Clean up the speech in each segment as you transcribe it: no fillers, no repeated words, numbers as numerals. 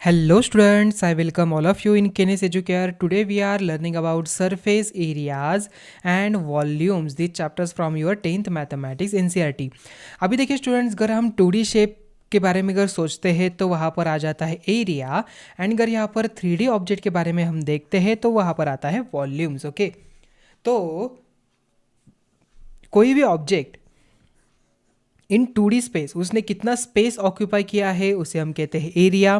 Hello students, I welcome all of you in Kenes Educare. Today we are learning about surface areas and volumes. These chapters from your 10th mathematics NCERT. अभी देखिए students, अगर हम 2D shape के बारे में अगर सोचते हैं तो वहाँ पर आ जाता है एरिया, एंड अगर यहाँ पर 3D ऑब्जेक्ट के बारे में हम देखते हैं तो वहाँ पर आता है वॉल्यूम्स. ओके, तो कोई भी ऑब्जेक्ट इन 2D स्पेस उसने कितना स्पेस ऑक्यूपाई किया है उसे हम कहते हैं एरिया.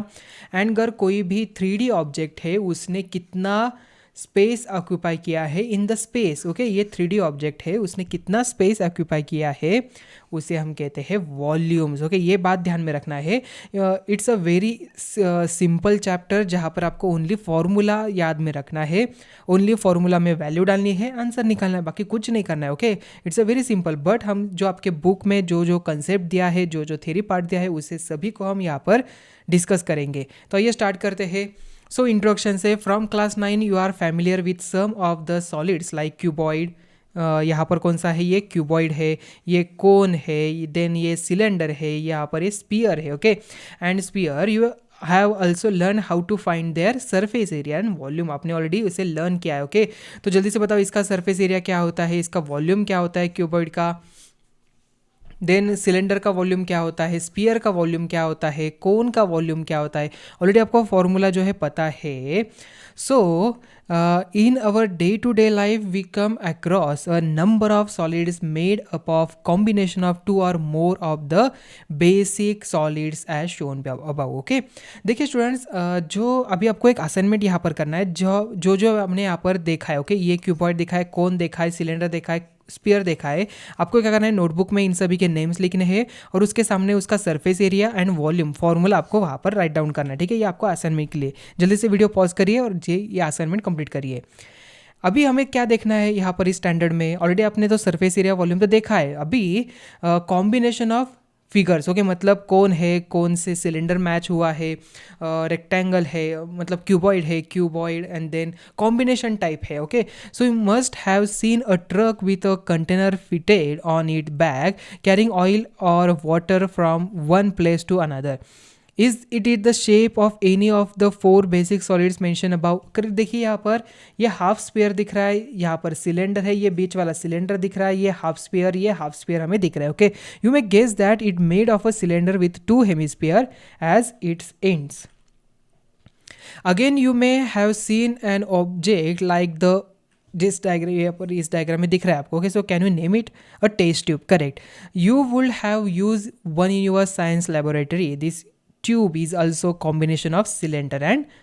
एंड अगर कोई भी 3D ऑब्जेक्ट है उसने कितना स्पेस ऑक्यूपाई किया है इन द स्पेस. ओके, ये 3D ऑब्जेक्ट है, उसने कितना स्पेस ऑक्यूपाई किया है उसे हम कहते हैं वॉल्यूम्स. ओके, ये बात ध्यान में रखना है. It's a very simple chapter जहाँ पर आपको ओनली फार्मूला याद में रखना है, ओनली फार्मूला में वैल्यू डालनी है, आंसर निकालना है, बाकी कुछ नहीं करना है. Okay, it's a very simple. But हम जो आपके बुक में जो जो कंसेप्ट दिया है, जो जो थ्योरी पार्ट दिया है, उसे सभी को हम यहाँ पर डिस्कस करेंगे. तो आइए स्टार्ट करते हैं. सो इंट्रोडक्शन से, from class 9 you are familiar with some of the solids like cuboid. यहाँ पर कौन सा है, ये क्यूबॉइड है, ये कोन है, देन ये सिलेंडर है, यहाँ पर ये स्पीयर है. Okay, and sphere you have also learn how to find their surface area and volume. आपने ऑलरेडी उसे लर्न किया है. ओके, तो जल्दी से बताओ इसका सरफेस एरिया क्या होता है, इसका वॉल्यूम क्या होता है क्यूबॉइड का, देन सिलेंडर का वॉल्यूम क्या होता है, स्पीयर का वॉल्यूम क्या होता है, कोन का वॉल्यूम क्या होता है. ऑलरेडी आपको फॉर्मूला जो है पता है. So in our day to day life we come across a number of solids made up of combination of two or more of the basic solids as shown above. Okay, देखिए students, जो अभी आपको एक assignment यहाँ पर करना है, जो जो हमने यहाँ पर देखा है. ओके, ये क्यूबॉइड देखा है, कोन देखा है, सिलेंडर देखा है, स्पीयर देखा है. आपको क्या करना है, नोटबुक में इन सभी के नेम्स लिखने हैं और उसके सामने उसका surface area and volume formula आपको वहाँ पर राइट डाउन करना है. ठीक है, ये आपको असाइनमेंट के लिए. जल्दी से वीडियो पॉज करिए और ये असाइनमेंट कंप्लीट करिए. अभी हमें क्या देखना है यहाँ पर इस स्टैंडर्ड में, ऑलरेडी आपने तो सरफेस एरिया वॉल्यूम तो देखा है. अभी कॉम्बिनेशन ऑफ फिगर्स. ओके, मतलब कौन है, कौन से सिलेंडर मैच हुआ है, रेक्टेंगल है, मतलब क्यूबॉइड है, cuboid and then combination type है. Okay, so you must have seen a truck with a container fitted on it bag carrying oil or water from one place to another. Is it is the shape of any of the four basic solids mention above. देखिए यहाँ पर ये half spare दिख रहा है, यहाँ पर cylinder है, ये बीच वाला सिलेंडर दिख रहा है, ये हाफ स्पेयर हमें दिख रहा है. Okay, you may guess that it made of a cylinder with two hemisphere as its ends. Again you may have seen an object like the जिस डायग्राम यहाँ पर इस डायग्राम में दिख रहा है आपको. Okay, so can you name it a test tube. Correct, you would have use one in your science laboratory. This tube is also combination of cylinder and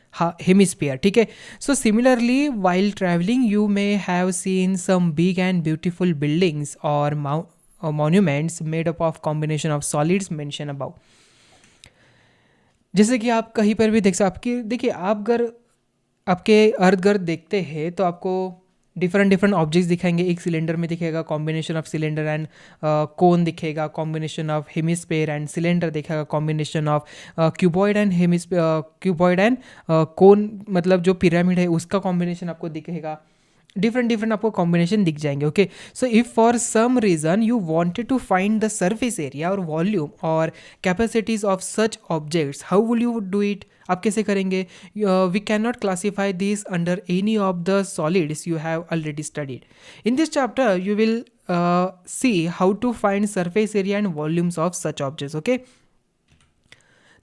hemisphere. ठीक है, so similarly while traveling you may have seen some big and beautiful buildings or monuments made up of combination of solids mentioned above. जैसे कि आप कहीं पर भी देख सकते, आपकी देखिए, आप अगर आपके अर्ध गर्द देखते हैं तो आपको डिफरेंट ऑब्जेक्ट्स दिखाएंगे. एक सिलेंडर में दिखेगा combination of cylinder and cone दिखेगा, combination of hemisphere and cylinder दिखेगा, combination of cuboid and cuboid and cone, मतलब जो पिरामिड है उसका कॉम्बिनेशन आपको दिखेगा. डिफरेंट आपको कॉम्बिनेशन दिख जाएंगे. Okay, so if for some reason you wanted to find the surface area और वॉल्यूम और capacities of such objects, how will you do it. आप कैसे करेंगे. We can not classify this under any of the solids you have already studied. In this chapter you will see how to find surface area and volumes of such objects. Okay,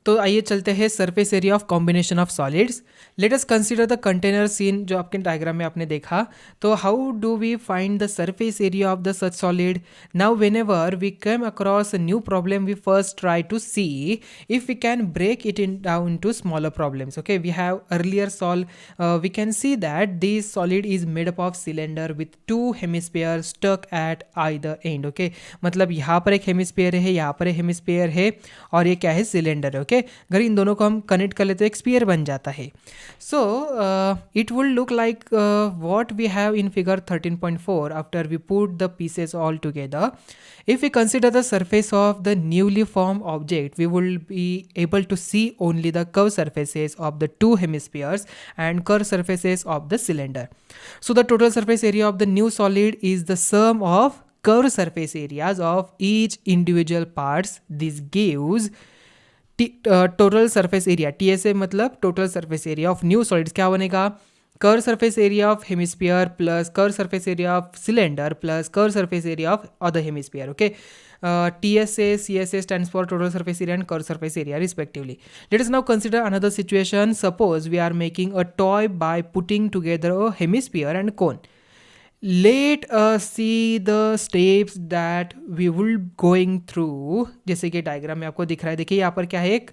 तो आइए चलते हैं surface area of combination of solids. Let us consider the container seen जो आपके diagram में आपने देखा. तो how do we find the surface area of the such solid. Now whenever we come across a new problem we first try to see if we can break it in down to smaller problems. Okay, we have earlier solve, we can see that this solid is made up of cylinder with two hemisphere stuck at either end. Okay, मतलब यहाँ पर एक hemisphere है, यहाँ पर एक hemisphere है और ये क्या है, सिलेंडर है. ओके, अगर इन दोनों को हम कनेक्ट कर लेते तो एक स्पीयर बन जाता है. So it will look like what we have in figure 13.4 after we put the pieces all together. If we consider the surface of the newly formed object we will be able to see only the curved surfaces of the two hemispheres and curved surfaces of the cylinder. So the total surface area of the new solid is the sum of curved surface areas of each individual parts. This gives total surface area, TSA मतलब total surface area of new solids क्या बनेगा, curve surface area of hemisphere plus curve surface area of cylinder plus curve surface area of other hemisphere. Okay, TSA CSA stands for total surface area and curved surface area respectively. Let us now consider another situation. Suppose we are making a toy by putting together a hemisphere and cone. Let us see the steps that we will going through. जैसे कि diagram में आपको दिख रहा है, देखिए यहाँ पर क्या है, एक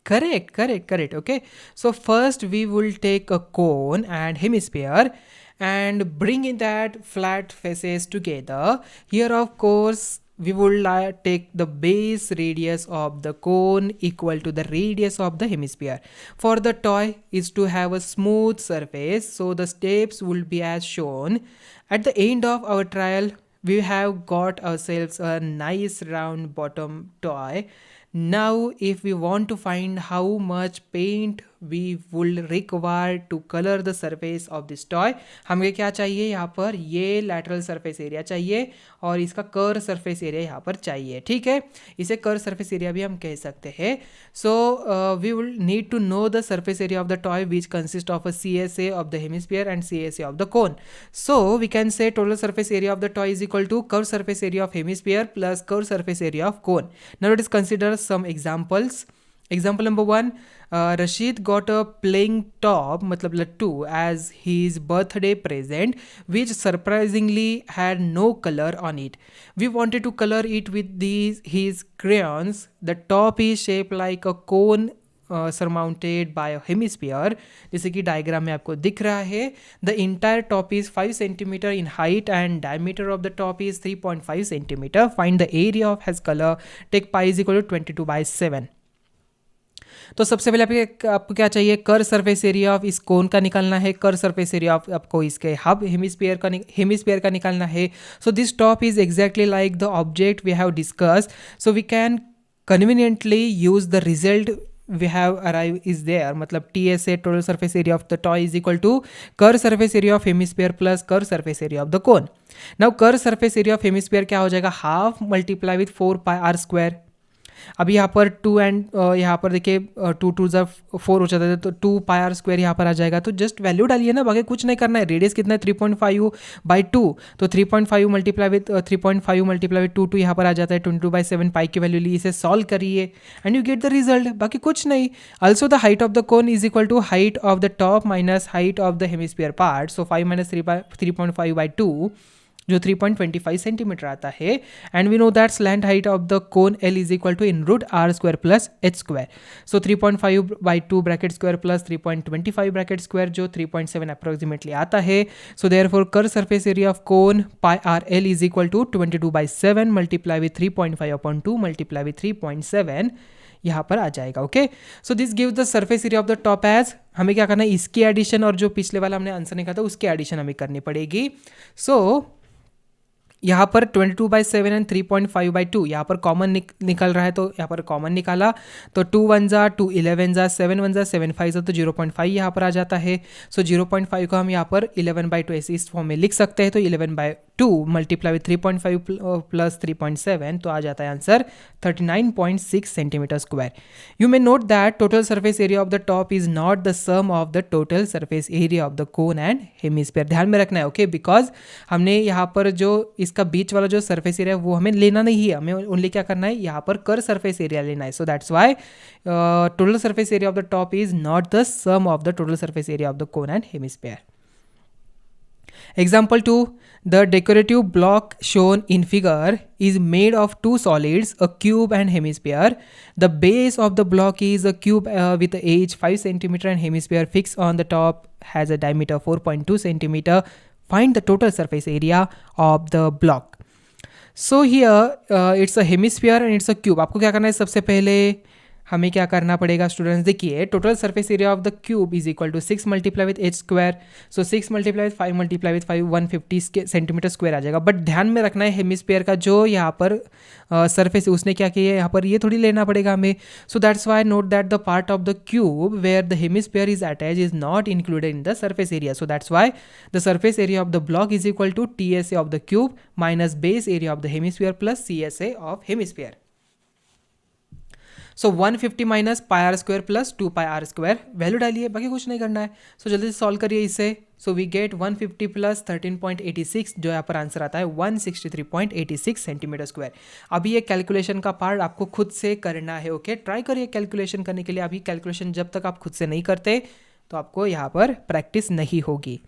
correct. Okay, so first we will take a cone and hemisphere and bring in that flat faces together. Here of course we will take the base radius of the cone equal to the radius of the hemisphere. For the toy is to have a smooth surface, so the steps will be as shown. At the end of our trial we have got ourselves a nice round bottom toy. Now if we want to find how much paint we will require to color the surface of this toy, हमें क्या चाहिए, यहाँ पर ये lateral surface area चाहिए और इसका curve surface area यहाँ पर चाहिए. ठीक है, इसे curve surface area भी हम कह सकते हैं. So we will need to know the surface area of the toy which consists of a CSA of the hemisphere and CSA of the cone. So we can say total surface area of the toy is equal to curved surface area of hemisphere plus curved surface area of cone. Now let us consider some examples. Example number 1, Rashid got a playing top मतलब lattu as his birthday present which surprisingly had no color on it. We wanted to color it with his crayons. The top is shaped like a cone surmounted by a hemisphere. जैसे कि diagram में आपको दिख रहा है. The entire top is 5 cm in height and diameter of the top is 3.5 cm. Find the area of his color. Take pi is equal to 22/7. तो सबसे पहले आपको क्या चाहिए, कर्व सरफेस एरिया ऑफ इस कोन का निकालना है, कर्व सरफेस एरिया ऑफ आपको इसके हब हेमिस्फीयर का निकालना है. So this top is exactly like the object we have discussed, so we can conveniently use the result we have arrived is there. मतलब TSA total surface area of the toy is equal to curve surface area of hemisphere plus curve surface area of the cone. Now curve surface area of hemisphere क्या हो जाएगा, half multiply with 4πr². अभी यहाँ पर 2 and यहाँ पर देखिए 2 2 4 हो जाता है, तो 2πr² यहाँ पर आ जाएगा. तो जस्ट वैल्यू डालिए ना, बाकी कुछ नहीं करना है. रेडियस कितना है 3.5/2, तो 3.5 मल्टीप्लाई विथ 2 यहाँ पर आ जाता है 22/7. पाई की वैल्यू ली, इसे सॉल्व करिए and you get the result, बाकी कुछ नहीं. Also the height of the cone is equal to height of the top minus height of the hemisphere part. So 5 - 3.5/2 जो 3.25 सेंटीमीटर आता है. And we know that slant height of the cone L is equal to √r² plus h². So 3.5/2 bracket square plus 3.25 bracket square जो 3.7 approximately आता है. So therefore curve surface area of cone πrl is equal to 22/7 multiply with 3.5/2 multiply with 3.7 यहाँ पर आ जाएगा. Okay, so this gives the surface area of the top as. हमें क्या करना है, इसकी एडिशन और जो पिछले वाला हमने आंसर निकाला था उसकी एडिशन हमें करनी पड़ेगी. सो यहाँ पर 22/7 एंड 3.5/2 यहाँ पर कॉमन निकल रहा है, तो यहाँ पर कॉमन निकाला तो 2 1 जा 2 11 जा 7 1 जा 7 5 जा, तो 0.5 यहाँ पर आ जाता है. सो 0.5 को हम यहाँ पर 11/2 ऐसे इस फॉर्म में लिख सकते हैं. तो 11/2 मल्टीप्लाई विथ 3.5 प्लस 3.7 तो आ जाता है answer 39.6 centimetre square. You may note that total surface area of the top is not the sum of the total surface area of the cone and hemisphere. ध्यान में रखना है. ओके, बिकॉज हमने यहाँ पर जो इसका बीच वाला जो सरफेस एरिया है वो हमें लेना नहीं है, हमें ओनली क्या करना है, यहाँ पर कर्व सरफेस एरिया लेना है. So that's why total surface area of the top is not the sum of the total surface area of the cone and hemisphere. Example 2, the decorative block shown in figure is made of two solids, a cube and hemisphere. The base of the block is a cube with a edge 5 cm and hemisphere fixed on the top has a diameter 4.2 cm. Find the total surface area of the block. So here it's a hemisphere and it's a cube. आपको क्या करना है, सबसे पहले हमें क्या करना पड़ेगा स्टूडेंट्स, देखिए total surface area of the cube is equal to 6 multiply with h². So 6 multiply with 5 multiply with 5 150 centimetre square आ जाएगा. बट ध्यान में रखना है हेमिस्फीयर का जो यहाँ पर सरफेस है उसने क्या किया है, यहाँ पर ये थोड़ी लेना पड़ेगा हमें. So that's why note that the part of the cube where the hemisphere is attach is not included in the surface area. So that's why the surface area of the block is equal to TSA of the cube minus base area of the hemisphere plus CSA of hemisphere. So 150 minus pi r square plus 2 pi r square, value डालिए, बाकी कुछ नहीं करना है। सो जल्दी से solve करिए इसे। सो वी गेट 150 प्लस 13.86, जो यहाँ पर आंसर आता है 163.86 सेंटीमीटर स्क्वायर। अभी ये कैलकुलेशन का पार्ट आपको खुद से करना है, ओके। ट्राई करिए कैलकुलेशन करने के लिए। अभी कैलकुलेशन जब तक आप खुद से नहीं करते तो आपको यहाँ पर प्रैक्टिस नहीं होगी।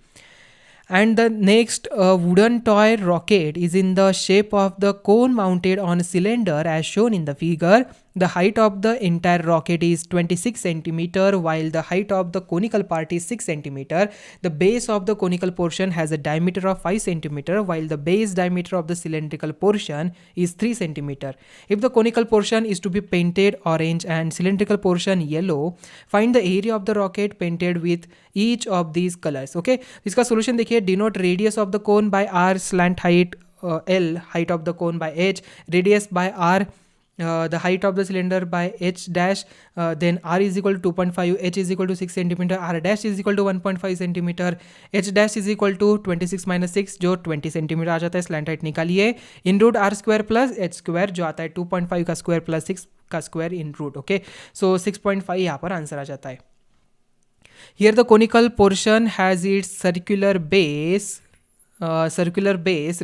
And the next wooden toy rocket is in the shape of the cone mounted on a cylinder as shown in the figure. The height of the entire rocket is 26 centimeter, while the height of the conical part is 6 centimeter. The base of the conical portion has a diameter of 5 centimeter, while the base diameter of the cylindrical portion is 3 centimeter. If the conical portion is to be painted orange and cylindrical portion yellow, find the area of the rocket painted with each of these colors. Okay, इसका solution देखिए, denote radius of the cone by r, slant height L, height of the cone by h, radius by r, the height of the cylinder by h dash, then r is equal to 2.5, h is equal to 6 centimeter, r dash is equal to 1.5 centimeter, h dash is equal to 26 minus 6 जो 20 centimetre आ जाता है। Slant height निकालिए, in root r square plus h square जो आता है 2.5 का square plus 6 का square in root, okay. So 6.5 यहाँ पर आंसर आ जाता है। Here the conical portion has its circular base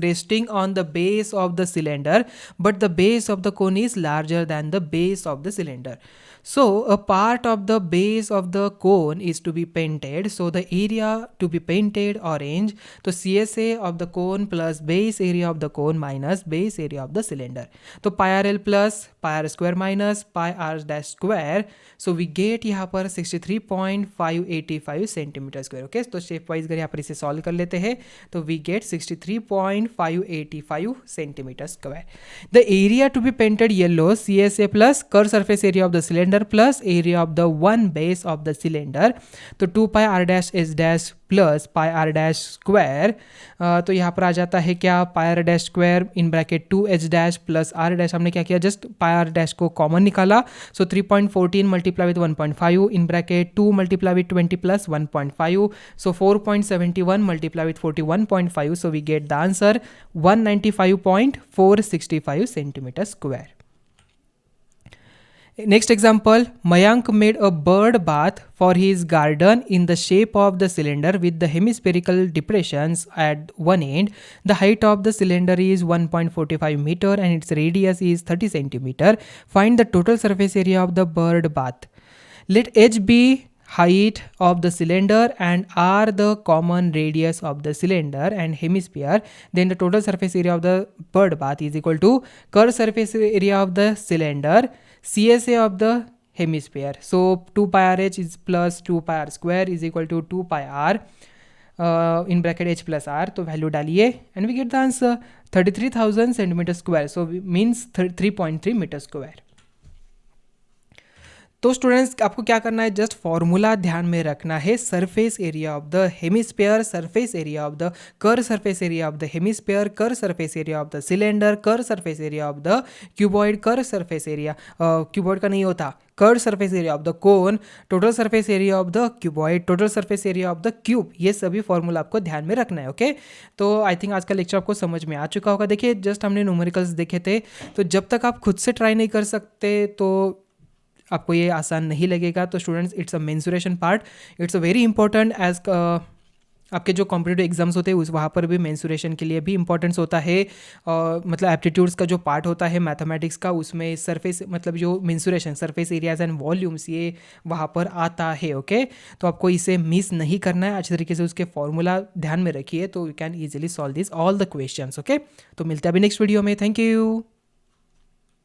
resting on the base of the cylinder, but the base of the cone is larger than the base of the cylinder. So a part of the base of the cone is to be painted. So the area to be painted orange. So CSA of the cone plus base area of the cone minus base area of the cylinder. So pi r l plus pi r square minus pi r dash square. So we get यहाँ पर 63.585 centimetre square, okay. तो shape wise अगर यहाँ पर इसे solve कर लेते हैं तो we get 63.585 centimetre square. The area to be painted yellow, CSA plus curve surface area of the cylinder plus area of the one base of the cylinder, तो 2 pi r dash s dash plus pi r dash square. तो यहाँ पर आ जाता है क्या, pi r dash square इन bracket 2h dash plus r dash, हमने क्या किया, जस्ट पाई आर डैश को कॉमन निकाला। So 3.14 multiply with 1.5 in bracket 2 multiply with 20 plus 1.5, so 4.71 multiply with 41.5, so we get the answer 195.465 centimetre square. Next example, Mayank made a bird bath for his garden in the shape of the cylinder with the hemispherical depressions at one end. The height of the cylinder is 1.45 meter and its radius is 30 centimeter. Find the total surface area of the bird bath. Let h be height of the cylinder and r the common radius of the cylinder and hemisphere. Then the total surface area of the bird bath is equal to curved surface area of the cylinder, CSA of the hemisphere. So 2 pi r h is plus 2 pi r square is equal to 2 pi r in bracket h plus r. तो value डालिए and we get the answer 33,000 centimeter square. So means 3.3 meter square. तो students आपको क्या करना है, just formula ध्यान में रखना है। Surface area of the hemisphere, surface area of the curve surface area of the hemisphere, curve surface area of the cylinder, curve surface area of the cuboid, curve surface area cuboid का नहीं होता, curve surface area of the cone, total surface area of the cuboid, total surface area of the cube, ये सभी formula आपको ध्यान में रखना है, ओके। तो आई थिंक आज का लेक्चर आपको समझ में आ चुका होगा। देखिए जस्ट हमने न्यूमेरिकल्स देखे थे, तो जब तक आप खुद से ट्राई नहीं कर सकते तो आपको ये आसान नहीं लगेगा। तो students it's a mensuration part, it's a very important as आपके जो कॉम्पिटिटिव एग्जाम्स होते हैं उस वहाँ पर भी मेंसुरेशन के लिए भी इंपॉर्टेंस होता है। मतलब एप्टीट्यूड्स का जो पार्ट होता है मैथमेटिक्स का, उसमें सरफेस मतलब जो mensuration surface areas and volumes ये वहाँ पर आता है, ओके। तो आपको इसे मिस नहीं करना है, अच्छे तरीके से उसके फॉर्मूला ध्यान में रखिए तो you can easily solve this all the questions, okay. तो मिलते हैं अभी नेक्स्ट वीडियो में, थैंक यू।